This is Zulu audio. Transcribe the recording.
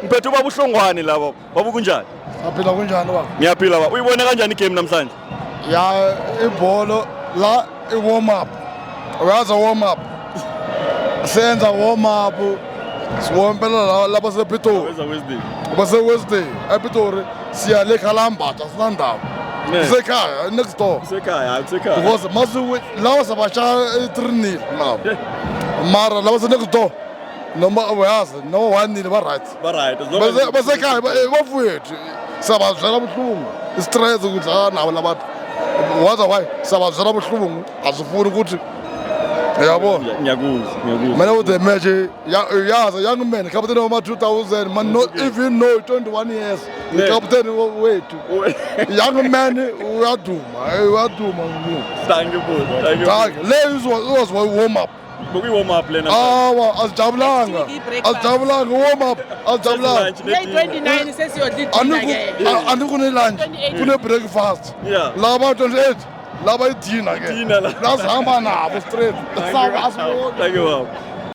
Ngiphethe ubaba uHlongwane laba. Baba kunjani? Aphila kunjani baba? Ngiyaphila baba. Uyibona kanjani igame namhlanje? Ya ibholo la i-warm up. Uyazi warm up. Senza warm up. Siwompela la basePitori. Weza Wednesday. Base Wednesday ePitori siya le Khalambata sinandaba. Sekhaya next door. Sekhaya, sekhaya. Because masu lawa sabasha 3-0 now. Mara lawa se next door. Noma uyazi no 1-0 ba right. Ba right. Basekhaya bafowethu. Sabazela buhlungu. Istress ukudlala nawo labantu. Waza why sabazela buhlungu asifuni ukuthi yabo ngiyakuzwa man with the match yaza young man captain of 2000 man not even know 21 years the captain wethu young man uyaduma thank you bro thank you le was warm up bokuyi warm up lena asijabulanga warm up asijabulanga 29 sesiyodlidina ke andikune lunch kune breakfast yeah laba 28 laba idina ke Dinner la. lasihamba nabo straight Thank you baba.